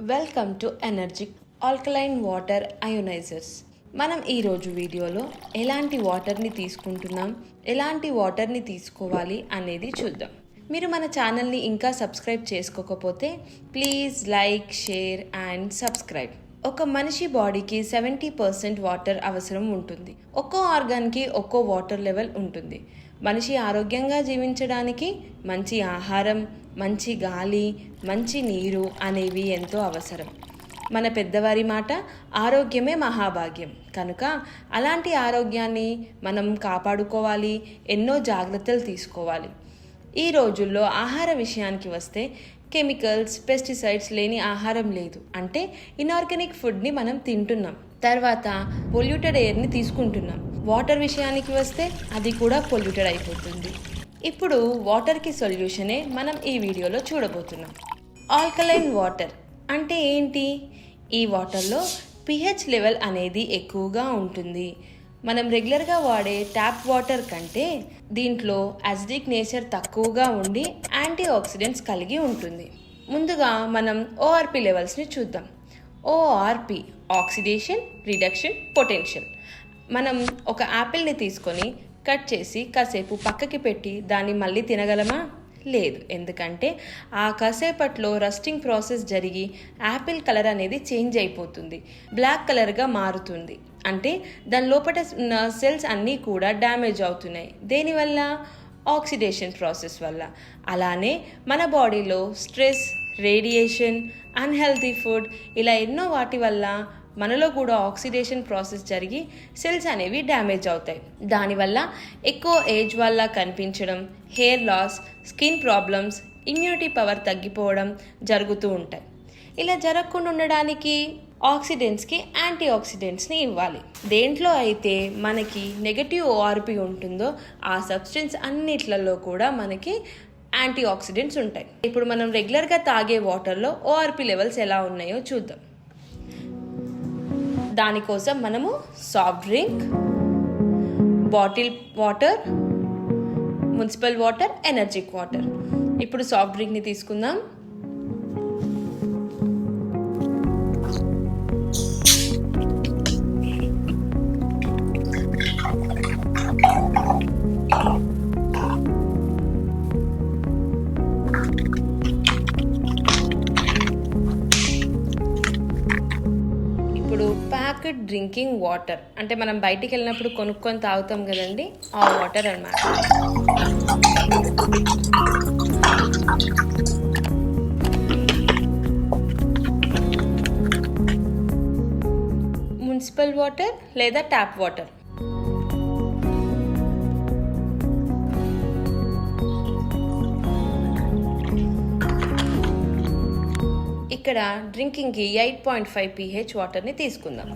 Welcome to Energic alkaline water ionizers. మనం ఈరోజు వీడియోలో ఎలాంటి వాటర్ని తీసుకుంటున్నాం, ఎలాంటి వాటర్ని తీసుకోవాలి అనేది చూద్దాం. మీరు మన ఛానల్ని ఇంకా సబ్స్క్రైబ్ చేసుకోకపోతే please like, share and subscribe. ఒక మనిషి బాడీకి 70% వాటర్ అవసరం ఉంటుంది. ఒక్కో ఆర్గాన్కి ఒక్కో వాటర్ లెవెల్ ఉంటుంది. మనిషి ఆరోగ్యంగా జీవించడానికి మంచి ఆహారం, మంచి గాలి, మంచి నీరు అనేవి ఎంతో అవసరం. మన పెద్దవారి మాట ఆరోగ్యమే మహాభాగ్యం. కనుక అలాంటి ఆరోగ్యాన్ని మనం కాపాడుకోవాలి, ఎన్నో జాగ్రత్తలు తీసుకోవాలి. ఈ రోజుల్లో ఆహార విషయానికి వస్తే కెమికల్స్, పెస్టిసైడ్స్ లేని ఆహారం లేదు. అంటే ఇనార్గానిక్ ఫుడ్ని మనం తింటున్నాం. తర్వాత పొల్యూటెడ్ ఎయిర్ని తీసుకుంటున్నాం. వాటర్ విషయానికి వస్తే అది కూడా పొల్యూటెడ్ అయిపోతుంది. ఇప్పుడు వాటర్కి సొల్యూషనే మనం ఈ వీడియోలో చూడబోతున్నాం. ఆల్కలైన్ వాటర్ అంటే ఏంటి? ఈ వాటర్లో pH లెవెల్ అనేది ఎక్కువగా ఉంటుంది. మనం రెగ్యులర్గా వాడే ట్యాప్ వాటర్ కంటే దీంట్లో అసిడిక్ నేచర్ తక్కువగా ఉండి యాంటీ ఆక్సిడెంట్స్ కలిగి ఉంటుంది. ముందుగా మనం ORP లెవెల్స్ని చూద్దాం. ORP oxidation, reduction, potential. మనం ఒక యాపిల్ని తీసుకొని కట్ చేసి కాసేపు పక్కకి పెట్టి దాన్ని మళ్ళీ తినగలమా? లేదు. ఎందుకంటే ఆ కాసేపట్లో రస్టింగ్ ప్రాసెస్ జరిగి యాపిల్ కలర్ అనేది చేంజ్ అయిపోతుంది, బ్లాక్ కలర్గా మారుతుంది. అంటే దాని లోపల ఉన్న సెల్స్ అన్నీ కూడా డ్యామేజ్ అవుతున్నాయి. దేనివల్ల? ఆక్సిడేషన్ ప్రాసెస్ వల్ల. అలానే మన బాడీలో స్ట్రెస్, రేడియేషన్, అన్హెల్తీ ఫుడ్ ఇలా ఎన్నో వాటి వల్ల మనలో కూడా ఆక్సిడేషన్ ప్రాసెస్ జరిగి సెల్స్ అనేవి డ్యామేజ్ అవుతాయి. దానివల్ల ఎక్కువ ఏజ్ వల్ల కనిపించడం, hair loss, skin problems, immunity power తగ్గిపోవడం జరుగుతూ ఉంటాయి. ఇలా జరగకుండా ఉండడానికి ఆక్సిడెంట్స్కి యాంటీ ఆక్సిడెంట్స్ని ఇవ్వాలి. దేంట్లో అయితే మనకి నెగటివ్ ORP ఉంటుందో ఆ సబ్స్టెన్స్ అన్నిట్లలో కూడా మనకి యాంటీ ఆక్సిడెంట్స్ ఉంటాయి. ఇప్పుడు మనం రెగ్యులర్గా తాగే వాటర్లో ORP లెవెల్స్ ఎలా ఉన్నాయో చూద్దాం. దానికోసం మనము soft drink, bottle water, municipal water, energetic water. ఇప్పుడు సాఫ్ట్ డ్రింక్ని తీసుకుందాం. ప్యాకెట్ డ్రింకింగ్ వాటర్ అంటే మనం బయటికి వెళ్ళినప్పుడు కొనుక్కొని తాగుతాం కదండి, ఆ వాటర్ అన్నమాట. మున్సిపల్ వాటర్ లేదా ట్యాప్ వాటర్. ఇక్కడ డ్రింకింగ్కి 8.5 pH వాటర్ని తీసుకుందాం.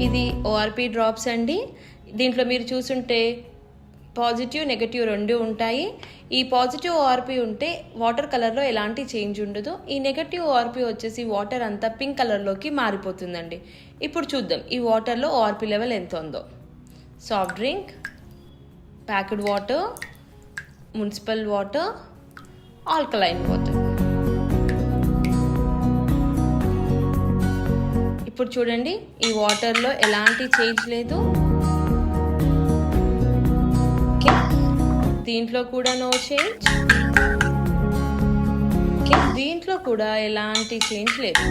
ఇది ORP డ్రాప్స్ అండి. దీంట్లో మీరు చూసుంటే పాజిటివ్, నెగటివ్ రెండు ఉంటాయి. ఈ పాజిటివ్ ORP ఉంటే వాటర్ కలర్లో ఎలాంటి చేంజ్ ఉండదు. ఈ నెగటివ్ ORP వచ్చేసి వాటర్ అంతా పింక్ కలర్లోకి మారిపోతుందండి. ఇప్పుడు చూద్దాం ఈ వాటర్లో ORP లెవెల్ ఎంత ఉందో. Soft drink, packed water, municipal water, alkaline water. ఇప్పుడు చూడండి ఈ వాటర్లో ఎలాంటి చేంజ్ లేదు. దీంట్లో కూడా నో చేంజ్, దీంట్లో కూడా ఎలాంటి చేంజ్ లేదు.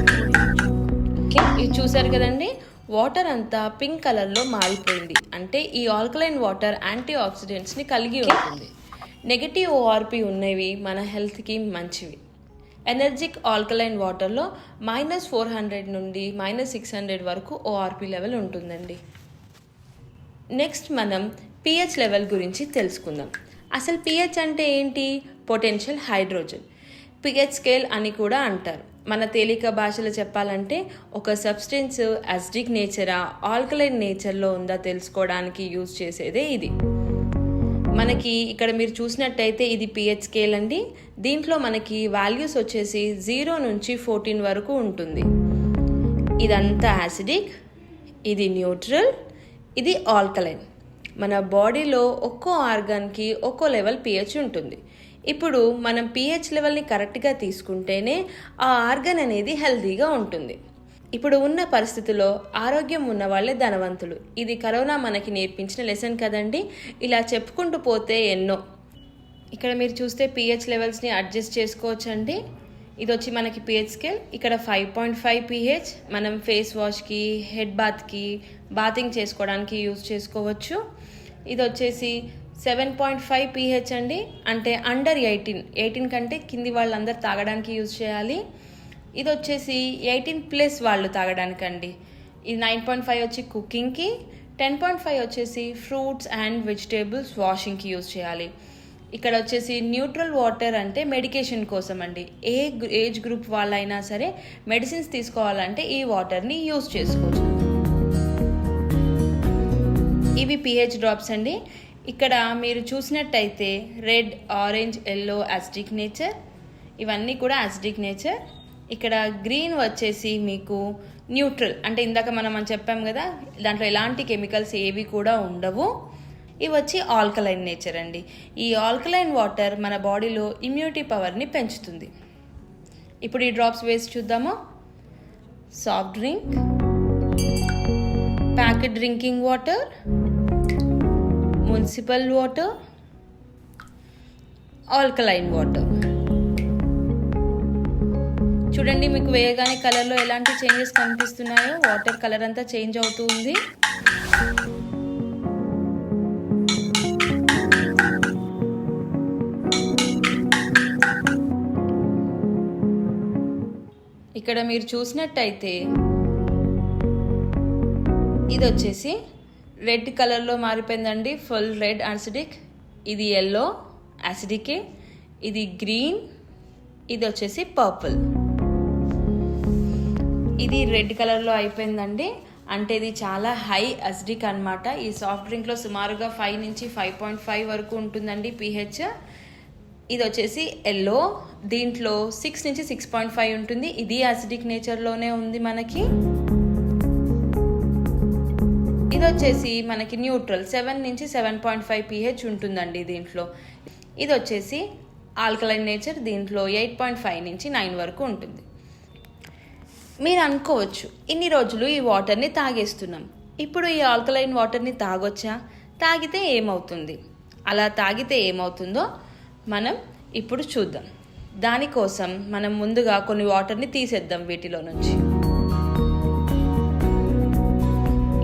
ఇది చూసారు కదండి, వాటర్ అంతా పింక్ కలర్లో మారిపోయింది. అంటే ఈ ఆల్కలైన్ వాటర్ యాంటీ ఆక్సిడెంట్స్ని కలిగి ఉంటుంది. నెగటివ్ ORP ఉన్నవి మన హెల్త్కి మంచివి. ఎనర్జిక్ ఆల్కలైన్ వాటర్లో -400 నుండి -600 వరకు ORP లెవెల్ ఉంటుందండి. నెక్స్ట్ మనం pH లెవెల్ గురించి తెలుసుకుందాం. అసలు pH అంటే ఏంటి? Potential hydrogen. pH స్కేల్ అని కూడా అంటారు. మన తేలిక భాషలో చెప్పాలంటే ఒక సబ్స్టెన్స్ అసిడిక్ నేచరా, ఆల్కలైన్ నేచర్లో ఉందా తెలుసుకోవడానికి యూజ్ చేసేదే ఇది. మనకి ఇక్కడ మీరు చూసినట్టయితే ఇది pH స్కేల్ అండి. దీంట్లో మనకి వాల్యూస్ వచ్చేసి 0 నుంచి 14 వరకు ఉంటుంది. ఇదంతా యాసిడిక్, ఇది న్యూట్రల్, ఇది ఆల్కలైన్. మన బాడీలో ఒక్కో ఆర్గాన్కి ఒక్కో లెవెల్ పిహెచ్ ఉంటుంది. ఇప్పుడు మనం పిహెచ్ లెవెల్ని కరెక్ట్గా తీసుకుంటేనే ఆ ఆర్గన్ అనేది హెల్తీగా ఉంటుంది. ఇప్పుడు ఉన్న పరిస్థితుల్లో ఆరోగ్యం ఉన్న వాళ్ళే ధనవంతులు. ఇది కరోనా మనకి నేర్పించిన లెసన్ కదండి. ఇలా చెప్పుకుంటూ పోతే ఎన్నో. ఇక్కడ మీరు చూస్తే పిహెచ్ లెవెల్స్ని అడ్జస్ట్ చేసుకోవచ్చండి. ఇది వచ్చి మనకి పిహెచ్ స్కేల్. ఇక్కడ 5.5 పిహెచ్ మనం ఫేస్ వాష్కి, హెడ్ బాత్కి, బాతింగ్ చేసుకోవడానికి యూజ్ చేసుకోవచ్చు. ఇది వచ్చేసి 7.5 పిహెచ్ అండి, అంటే అండర్ 18 కంటే కింది వాళ్ళందరూ తాగడానికి యూజ్ చేయాలి. ఇది వచ్చేసి 18+ వాళ్ళు తాగడానికండి. ఇది 9.5 వచ్చి కుకింగ్కి, 10.5 వచ్చేసి ఫ్రూట్స్ అండ్ వెజిటేబుల్స్ వాషింగ్కి యూజ్ చేయాలి. ఇక్కడ వచ్చేసి న్యూట్రల్ వాటర్ అంటే మెడికేషన్ కోసం అండి. ఏ ఏజ్ గ్రూప్ వాళ్ళైనా సరే మెడిసిన్స్ తీసుకోవాలంటే ఈ వాటర్ని యూజ్ చేసుకోవచ్చు. ఇవి పిహెచ్ డ్రాప్స్ అండి. ఇక్కడ మీరు చూసినట్టయితే red, orange, yellow acidic nature, ఇవన్నీ కూడా యాసిడిక్ నేచర్. ఇక్కడ గ్రీన్ వచ్చేసి మీకు న్యూట్రల్, అంటే ఇందాక మనం చెప్పాం కదా, దాంట్లో ఎలాంటి కెమికల్స్ ఏవి కూడా ఉండవు. ఇవి వచ్చి ఆల్కలైన్ నేచర్ అండి. ఈ ఆల్కలైన్ వాటర్ మన బాడీలో ఇమ్యూనిటీ పవర్ని పెంచుతుంది. ఇప్పుడు ఈ డ్రాప్స్ వేసి చూద్దామా. Soft drink, packet drinking water, municipal water, alkaline water. చూడండి, మీకు వేయగానే కలర్లో ఎలాంటి చేంజెస్ కనిపిస్తున్నాయో. వాటర్ కలర్ అంతా చేంజ్ అవుతూ ఉంది. ఇక్కడ మీరు చూసినట్టయితే ఇది వచ్చేసి రెడ్ కలర్లో మారిపోయిందండి, ఫుల్ రెడ్ యాసిడిక్. ఇది ఎల్లో యాసిడికే, ఇది గ్రీన్, ఇది వచ్చేసి పర్పుల్. ఇది రెడ్ కలర్లో అయిపోయిందండి, అంటే ఇది చాలా హై అసిడిక్ అనమాట. ఈ సాఫ్ట్ డ్రింక్లో సుమారుగా 5 నుంచి 5.5 వరకు ఉంటుందండి పిహెచ్. ఇది వచ్చేసి ఎల్లో, దీంట్లో 6 నుంచి 6.5 ఉంటుంది. ఇది యాసిడిక్ నేచర్లోనే ఉంది మనకి. ఇది వచ్చేసి మనకి న్యూట్రల్, 7 నుంచి 7.5 పిహెచ్ ఉంటుందండి దీంట్లో. ఇది వచ్చేసి ఆల్కలైన్ నేచర్, దీంట్లో 8.5 నుంచి 9 వరకు ఉంటుంది. మీరు అనుకోవచ్చు, ఇన్ని రోజులు ఈ వాటర్ని తాగేస్తున్నాం, ఇప్పుడు ఈ ఆల్కలైన్ వాటర్ని తాగొచ్చా, తాగితే ఏమవుతుంది? అలా తాగితే ఏమవుతుందో మనం ఇప్పుడు చూద్దాం. దానికోసం మనం ముందుగా కొన్ని వాటర్ని తీసేద్దాం వీటిలో నుంచి.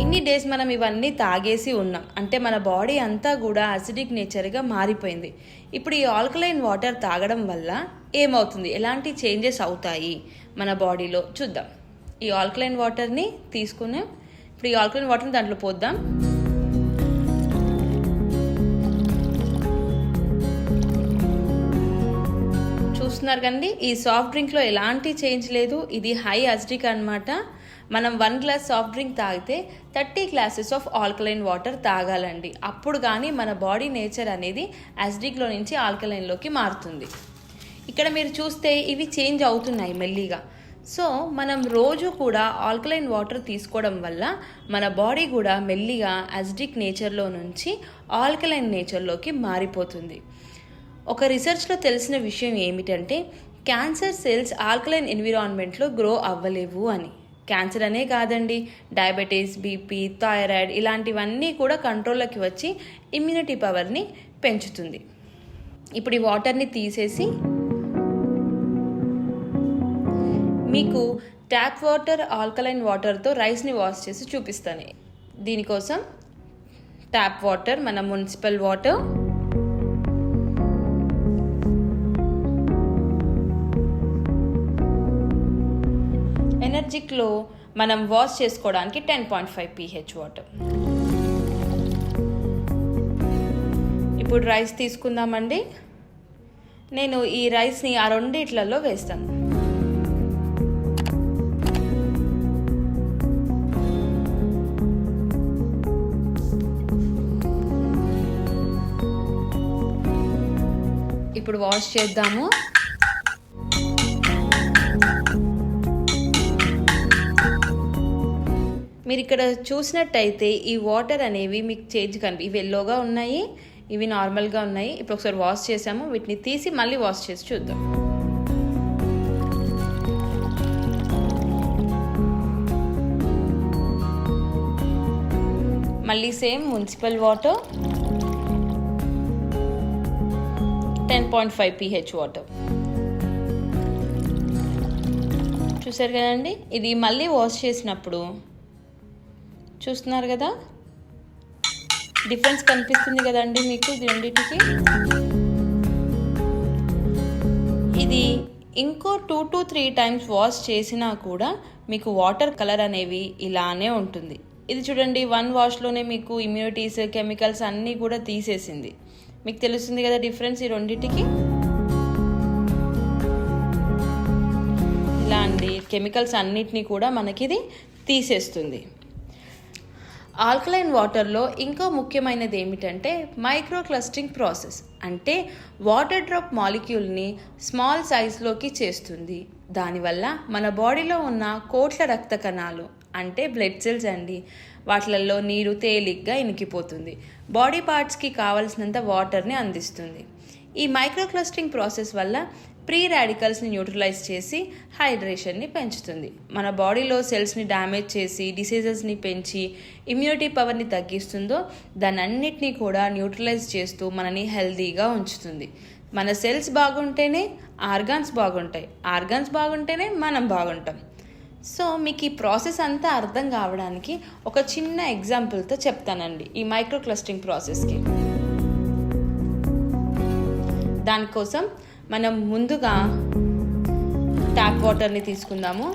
ఇన్ని డేస్ మనం ఇవన్నీ తాగేసి ఉన్నాం, అంటే మన బాడీ అంతా కూడా అసిడిక్ నేచర్గా మారిపోయింది. ఇప్పుడు ఈ ఆల్కలైన్ వాటర్ తాగడం వల్ల ఏమవుతుంది, ఎలాంటి చేంజెస్ అవుతాయి మన బాడీలో చూద్దాం. ఈ ఆల్కలైన్ వాటర్ని తీసుకున్నాం. ఇప్పుడు ఈ ఆల్కలైన్ వాటర్ని దాంట్లో పోద్దాం. చూస్తున్నారు కండి, ఈ సాఫ్ట్ డ్రింక్లో ఎలాంటి చేంజ్ లేదు. ఇది హై అసిడిక్ అనమాట. మనం 1 గ్లాస్ సాఫ్ట్ డ్రింక్ తాగితే 30 గ్లాసెస్ ఆఫ్ ఆల్కలైన్ వాటర్ తాగాలండి. అప్పుడు కానీ మన బాడీ నేచర్ అనేది యాసిడిక్లో నుంచి ఆల్కలైన్లోకి మారుతుంది. ఇక్కడ మీరు చూస్తే ఇవి చేంజ్ అవుతున్నాయి మెల్లిగా. సో మనం రోజు కూడా ఆల్కలైన్ వాటర్ తీసుకోవడం వల్ల మన బాడీ కూడా మెల్లిగా యాసిడిక్ నేచర్లో నుంచి ఆల్కలైన్ నేచర్లోకి మారిపోతుంది. ఒక రీసెర్చ్లో తెలిసిన విషయం ఏమిటంటే, క్యాన్సర్ సెల్స్ ఆల్కలైన్ ఎన్విరాన్మెంట్లో గ్రో అవ్వలేవు అని. క్యాన్సర్ అనే కాదండి, డయాబెటీస్, బీపీ, థైరాయిడ్ ఇలాంటివన్నీ కూడా కంట్రోల్లోకి వచ్చి ఇమ్యూనిటీ పవర్ని పెంచుతుంది. ఇప్పుడు ఈ వాటర్ని తీసేసి మీకు ట్యాప్ వాటర్, ఆల్కలైన్ వాటర్తో రైస్ని వాష్ చేసి చూపిస్తాను. దీనికోసం ట్యాప్ వాటర్, మన మున్సిపల్ వాటర్, ఎనర్జిక్లో మనం వాష్ చేసుకోవడానికి 10.5 pH వాటర్. ఇప్పుడు రైస్ తీసుకుందామండి. నేను ఈ రైస్ని ఆ రెండిట్లలో వేస్తాను. ఇప్పుడు వాష్ చేద్దాము. మీరు ఇక్కడ చూసినట్టయితే ఈ వాటర్ అనేవి మీకు చేంజ్ ఇవి ఎల్లోగా ఉన్నాయి, ఇవి నార్మల్గా ఉన్నాయి. ఇప్పుడు ఒకసారి వాష్ చేసాము, వీటిని తీసి మళ్ళీ వాష్ చేసి చూద్దాం. మళ్ళీ same municipal water 10.5 pH water. చూసారు కదండి, ఇది మళ్ళీ వాష్ చేసినప్పుడు చూస్తున్నారు కదా, డిఫరెన్స్ కనిపిస్తుంది కదండి మీకు ఇది రెండింటికి. ఇది ఇంకో 2 to 3 times వాష్ చేసినా కూడా మీకు వాటర్ కలర్ అనేవి ఇలానే ఉంటుంది. ఇది చూడండి, 1 వాష్లోనే మీకు ఇమ్యూనిటీస్, కెమికల్స్ అన్నీ కూడా తీసేసింది. మీకు తెలుస్తుంది కదా డిఫరెన్స్ ఈ రెండింటికి. ఇలా అండి, కెమికల్స్ అన్నిటినీ కూడా మనకి ఇది తీసేస్తుంది. ఆల్కలైన్ వాటర్లో ఇంకో ముఖ్యమైనది ఏమిటంటే మైక్రో క్లస్టరింగ్ ప్రాసెస్. అంటే వాటర్ డ్రాప్ మాలిక్యూల్ని స్మాల్ సైజ్లోకి చేస్తుంది. దానివల్ల మన బాడీలో ఉన్న కోట్ల రక్త కణాలు అంటే బ్లడ్ సెల్స్ అండి, వాటిలలో నీరు తేలిగ్గా ఇనికిపోతుంది. బాడీ పార్ట్స్కి కావలసినంత వాటర్ని అందిస్తుంది. ఈ మైక్రో క్లస్టరింగ్ ప్రాసెస్ వల్ల ప్రీ రాడికల్స్ని న్యూట్రలైజ్ చేసి హైడ్రేషన్ని పెంచుతుంది. మన బాడీలో సెల్స్ని డ్యామేజ్ చేసి డిసీజెస్ని పెంచి ఇమ్యూనిటీ పవర్ని తగ్గిస్తుందో దానన్నిటినీ కూడా న్యూట్రలైజ్ చేస్తూ మనని హెల్తీగా ఉంచుతుంది. మన సెల్స్ బాగుంటేనే ఆర్గాన్స్ బాగుంటాయి, ఆర్గాన్స్ బాగుంటేనే మనం బాగుంటాం. సో మీకు ఈ ప్రాసెస్ అంతా అర్థం కావడానికి ఒక చిన్న ఎగ్జాంపుల్తో చెప్తానండి ఈ మైక్రో క్లస్టరింగ్ ప్రాసెస్కి. దానికోసం మనం ముందుగా ట్యాప్ వాటర్ని తీసుకుందాము.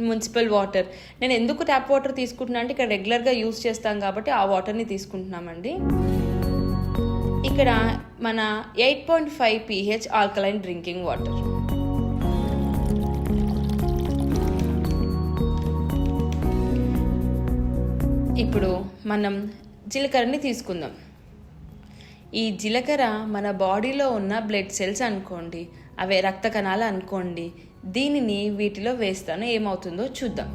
మున్సిపల్ వాటర్, నేను ఎందుకు ట్యాప్ వాటర్ తీసుకుంటున్నా అంటే ఇక్కడ రెగ్యులర్గా యూజ్ చేస్తాం కాబట్టి ఆ వాటర్ని తీసుకుంటున్నామండి. ఇక్కడ మన 8.5 pH ఆల్కలైన్ డ్రింకింగ్ వాటర్. ఇప్పుడు మనం జీలకర్రని తీసుకుందాం. ఈ జీలకర్ర మన బాడీలో ఉన్న బ్లడ్ సెల్స్ అనుకోండి, అవే రక్త కణాలు అనుకోండి, దీనిని వీటిలో వేస్తాను, ఏమవుతుందో చూద్దాం.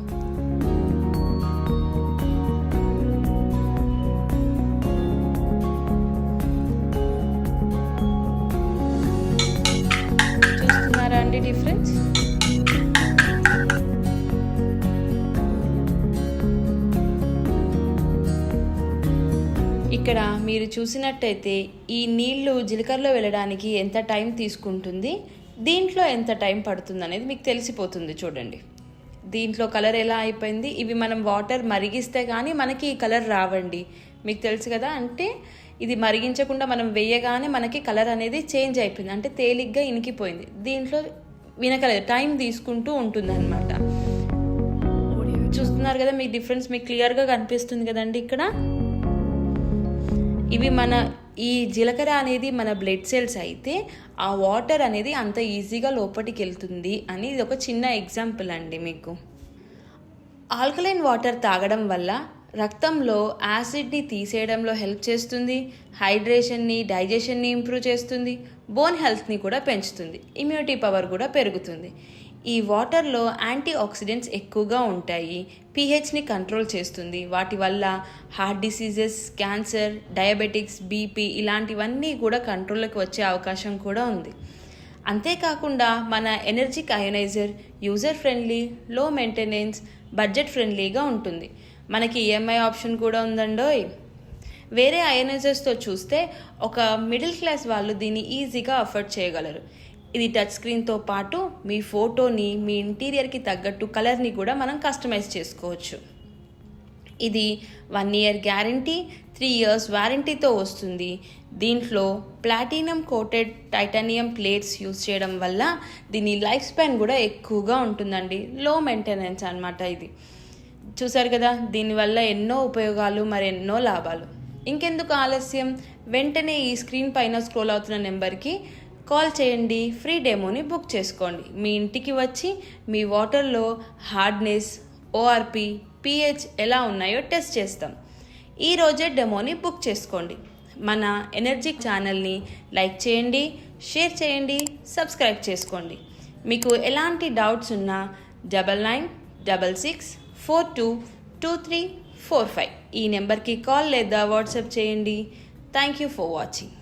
చూస్తున్నారా అండి డిఫరెన్స్? ఇక్కడ మీరు చూసినట్టయితే ఈ నీళ్లు జీలకర్రలో వెళ్ళడానికి ఎంత టైం తీసుకుంటుంది, దీంట్లో ఎంత టైం పడుతుంది అనేది మీకు తెలిసిపోతుంది. చూడండి, దీంట్లో కలర్ ఎలా అయిపోయింది. ఇవి మనం వాటర్ మరిగిస్తే కానీ మనకి ఈ కలర్ రావండి, మీకు తెలుసు కదా. అంటే ఇది మరిగించకుండా మనం వేయగానే మనకి కలర్ అనేది చేంజ్ అయిపోయింది, అంటే తేలిగ్గా ఇనికిపోయింది. దీంట్లో వినకలేదు, టైం తీసుకుంటూ ఉంటుంది అనమాట. చూస్తున్నారు కదా, మీకు డిఫరెన్స్ మీకు క్లియర్గా కనిపిస్తుంది కదండి. ఇక్కడ ఇవి ఈ జీలకర్ర అనేది మన బ్లడ్ సెల్స్ అయితే ఆ వాటర్ అనేది అంత ఈజీగా లోపలికి వెళ్తుంది అని ఇది ఒక చిన్న ఎగ్జాంపుల్ అండి మీకు. ఆల్కలైన్ వాటర్ తాగడం వల్ల రక్తంలో యాసిడ్ని తీసేయడంలో హెల్ప్ చేస్తుంది, హైడ్రేషన్ని, డైజెషన్ని ఇంప్రూవ్ చేస్తుంది, బోన్ హెల్త్ని కూడా పెంచుతుంది, ఇమ్యూనిటీ పవర్ కూడా పెరుగుతుంది. ఈ వాటర్లో యాంటీ ఆక్సిడెంట్స్ ఎక్కువగా ఉంటాయి, పీహెచ్ని కంట్రోల్ చేస్తుంది. వాటి వల్ల heart diseases, cancer, diabetics, BP ఇలాంటివన్నీ కూడా కంట్రోల్లోకి వచ్చే అవకాశం కూడా ఉంది. అంతేకాకుండా మన ఎనర్జిక్ అయోనైజర్ యూజర్ ఫ్రెండ్లీ, లో మెయింటెనెన్స్, బడ్జెట్ ఫ్రెండ్లీగా ఉంటుంది. మనకి ఈఎంఐ ఆప్షన్ కూడా ఉందండోయ్. వేరే అయోనైజర్స్తో చూస్తే ఒక మిడిల్ క్లాస్ వాళ్ళు దీన్ని ఈజీగా అఫోర్డ్ చేయగలరు. ఇది టచ్ స్క్రీన్తో పాటు మీ ఫోటోని, మీ ఇంటీరియర్కి తగ్గట్టు కలర్ని కూడా మనం కస్టమైజ్ చేసుకోవచ్చు. ఇది 1 year గ్యారంటీ, 3 years వారంటీతో వస్తుంది. దీంట్లో platinum coated titanium plates use చేయడం వల్ల దీని లైఫ్ స్పాన్ కూడా ఎక్కువగా ఉంటుందండి. లో మెయింటెనెన్స్ అన్నమాట ఇది. చూసారు కదా, దీనివల్ల ఎన్నో ఉపయోగాలు, మరెన్నో లాభాలు. ఇంకెందుకు ఆలస్యం, వెంటనే ఈ స్క్రీన్ పైన స్క్రోల్ అవుతున్న నెంబర్కి కాల్ చేయండి, ఫ్రీ డెమోని బుక్ చేసుకోండి. మీ ఇంటికి వచ్చి మీ వాటర్లో హార్డ్నెస్, ఓఆర్పి, పీహెచ్ ఎలా ఉన్నాయో టెస్ట్ చేస్తాం. ఈరోజే డెమోని బుక్ చేసుకోండి. మన ఎనర్జీ ఛానల్ని లైక్ చేయండి, షేర్ చేయండి, సబ్స్క్రైబ్ చేసుకోండి. మీకు ఎలాంటి డౌట్స్ ఉన్నా 996642 2345. ఈ నెంబర్కి కాల్ లేదా వాట్సాప్ చేయండి. Thank you for watching.